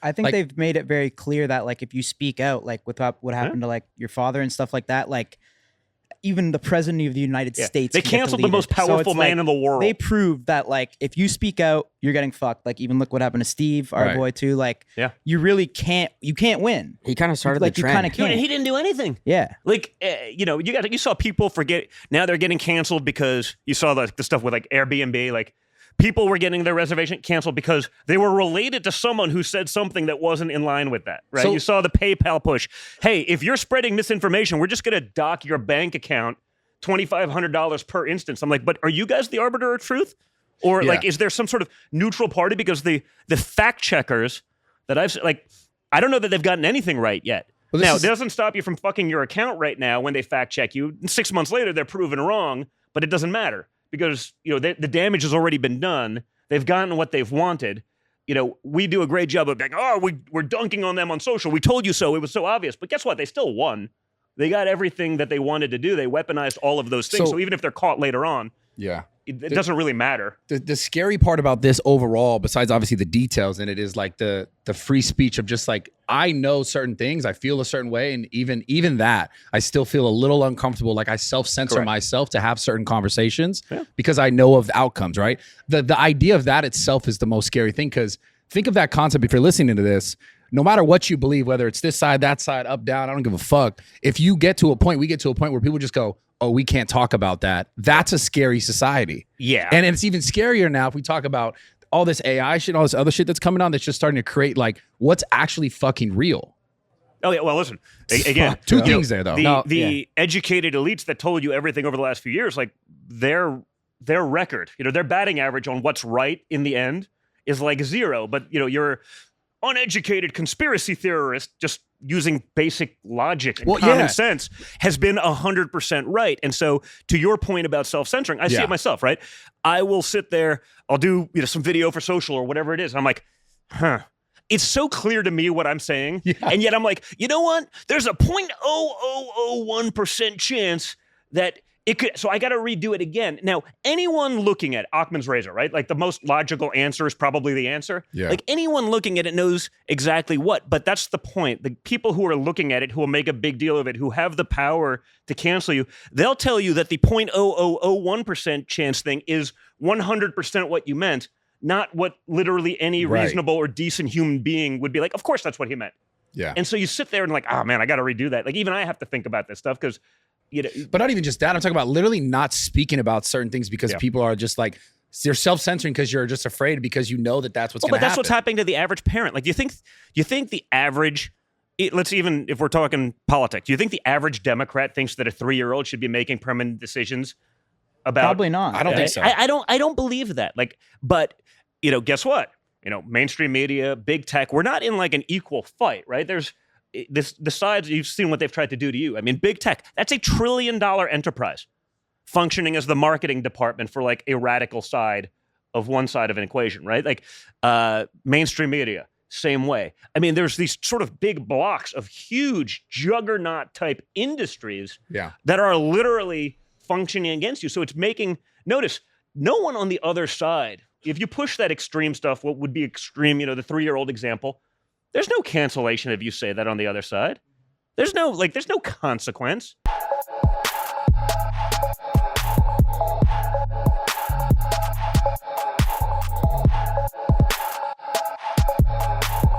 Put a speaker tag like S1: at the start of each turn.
S1: I think
S2: Like,
S1: they've made it very clear that like if you speak out, like with what happened to like your father and stuff like that, like even the president of the United States
S3: they
S1: can get
S3: canceled the most
S1: deleted. So
S3: powerful
S1: it's
S3: man
S1: like,
S3: in the world.
S1: They proved that like if you speak out, you're getting fucked. Like even look what happened to Steve, our
S2: Right.
S1: boy too. Like you can't win.
S4: He kind of started
S1: Like
S4: the
S1: you
S4: trend.
S1: kind of
S3: Dude,
S1: can't.
S3: he didn't do anything.
S1: Yeah.
S3: Like, you saw people forget. Now they're getting canceled because you saw the stuff with like Airbnb. Like, people were getting their reservation canceled because they were related to someone who said something that wasn't in line with that, right?
S2: So-
S3: You saw the PayPal push. Hey, if you're spreading misinformation, we're just going to dock your bank account $2,500 per instance. I'm like, but are you guys the arbiter of truth? Or like, is there some sort of neutral party? Because the fact checkers that I don't know that they've gotten anything right yet.
S2: Well,
S3: Now, it doesn't stop you from fucking your account right now when they fact check you. 6 months later, they're proven wrong, but it doesn't matter because, the damage has already been done. They've gotten what they've wanted. We do a great job of being, we're dunking on them on social. We told you so. It was so obvious. But guess what? They still won. They got everything that they wanted to do. They weaponized all of those things. So even if they're caught later on, it doesn't really matter.
S2: The scary part about this overall, besides obviously the details in it, is like the free speech of just like, I know certain things, I feel a certain way, and even that, I still feel a little uncomfortable. Like I self-censor myself to have certain conversations because I know of the outcomes, right? The idea of that itself is the most scary thing, because think of that concept if you're listening to this. No matter what you believe, whether it's this side, that side, up, down, I don't give a fuck. If you get to a point, we get to a point where people just go, oh, we can't talk about that. That's a scary society.
S3: Yeah.
S2: And it's even scarier now if we talk about all this AI shit, all this other shit that's coming on that's just starting to create like what's actually fucking real.
S3: Oh, yeah. Well, listen, again.
S2: Two things there, though.
S3: The educated elites that told you everything over the last few years, like their record, their batting average on what's right in the end is like 0. But, you're uneducated conspiracy theorist just using basic logic and common sense has been 100% right. And so to your point about self-censoring, I see it myself, right? I will sit there, I'll do some video for social or whatever it is. And I'm like, it's so clear to me what I'm saying. Yeah. And yet I'm like, you know what? There's a 0.0001% chance that it could, so I got to redo it again. Now, anyone looking at Occam's razor, right? Like the most logical answer is probably the answer.
S2: Yeah.
S3: Like anyone looking at it knows exactly what, but that's the point. The people who are looking at it, who will make a big deal of it, who have the power to cancel you, they'll tell you that the 0.0001% chance thing is 100% what you meant, not what literally any reasonable or decent human being would be like. Of course, that's what he meant.
S2: Yeah.
S3: And so you sit there and like, oh man, I got to redo that. Like even I have to think about this stuff because
S2: but not even just that. I'm talking about literally not speaking about certain things because people are just like, you're self-censoring because you're just afraid because you know that that's what's going to happen.
S3: But that's what's happening to the average parent. Like, do you think the average, let's even, if we're talking politics, do you think the average Democrat thinks that a 3-year-old should be making permanent decisions about?
S1: Probably not.
S2: I don't think so.
S3: I don't believe that. Like, but, guess what? Mainstream media, big tech, we're not in like an equal fight, right? There's the sides, you've seen what they've tried to do to you. I mean, big tech, that's $1 trillion enterprise functioning as the marketing department for like a radical side of one side of an equation, right? Like mainstream media, same way. I mean, there's these sort of big blocks of huge juggernaut type industries that are literally functioning against you. So it's notice, no one on the other side, if you push that extreme stuff, what would be extreme, the 3-year-old example, there's no cancellation if you say that on the other side. There's no consequence.